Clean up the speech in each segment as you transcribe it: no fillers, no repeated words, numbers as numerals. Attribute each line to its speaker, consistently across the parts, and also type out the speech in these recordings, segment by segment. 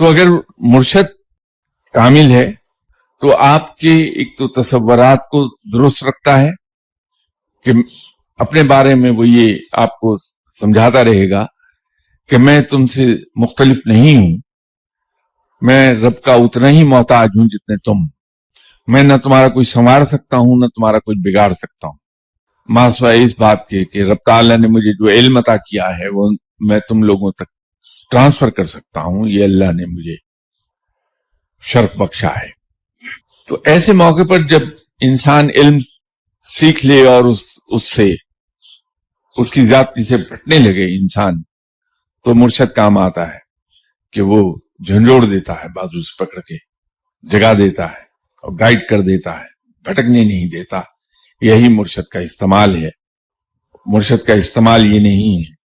Speaker 1: تو اگر مرشد کامل ہے تو آپ کے ایک تو تصورات کو درست رکھتا ہے کہ اپنے بارے میں وہ یہ آپ کو سمجھاتا رہے گا کہ میں تم سے مختلف نہیں ہوں، میں رب کا اتنا ہی محتاج ہوں جتنے تم، میں نہ تمہارا کوئی سنوار سکتا ہوں نہ تمہارا کوئی بگاڑ سکتا ہوں، ماں سوائے اس بات کے کہ رب تعالیٰ نے مجھے جو علم عطا کیا ہے وہ میں تم لوگوں تک ٹرانسفر کر سکتا ہوں، یہ اللہ نے مجھے شرف بخشا ہے۔ تو ایسے موقع پر جب انسان علم سیکھ لے اور اس سے اس کی ذاتی سے پٹنے لگے انسان، تو مرشد کام آتا ہے کہ وہ جھنجھوڑ دیتا ہے، بازو سے پکڑ کے جگا دیتا ہے اور گائیڈ کر دیتا ہے، بھٹکنے نہیں دیتا۔ یہی مرشد کا استعمال ہے۔ مرشد کا استعمال یہ نہیں ہے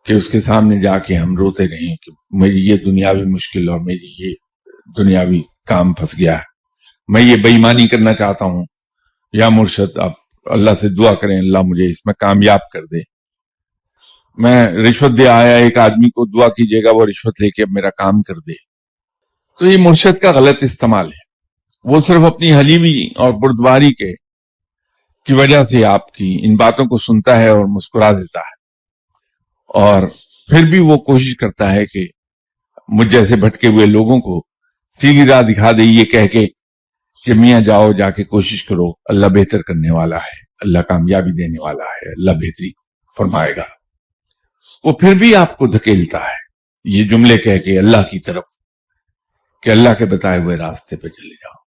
Speaker 1: کہ اس کے سامنے جا کے ہم روتے رہیں کہ میری یہ دنیاوی مشکل اور میری یہ دنیاوی کام پھنس گیا ہے، میں یہ بے ایمانی کرنا چاہتا ہوں، یا مرشد آپ اللہ سے دعا کریں اللہ مجھے اس میں کامیاب کر دے۔ میں رشوت دے آیا ایک آدمی کو، دعا کیجیے گا وہ رشوت لے کے اب میرا کام کر دے۔ تو یہ مرشد کا غلط استعمال ہے۔ وہ صرف اپنی حلیمی اور بردباری کی وجہ سے آپ کی ان باتوں کو سنتا ہے اور مسکرا دیتا ہے، اور پھر بھی وہ کوشش کرتا ہے کہ مجھ جیسے بھٹکے ہوئے لوگوں کو سیدھی راہ دکھا دے، یہ کہہ کے کہ میاں جاؤ جا کے کوشش کرو، اللہ بہتر کرنے والا ہے، اللہ کامیابی دینے والا ہے، اللہ بہتری فرمائے گا۔ وہ پھر بھی آپ کو دھکیلتا ہے یہ جملے کہہ کے اللہ کی طرف کہ اللہ کے بتائے ہوئے راستے پہ چلے جاؤ۔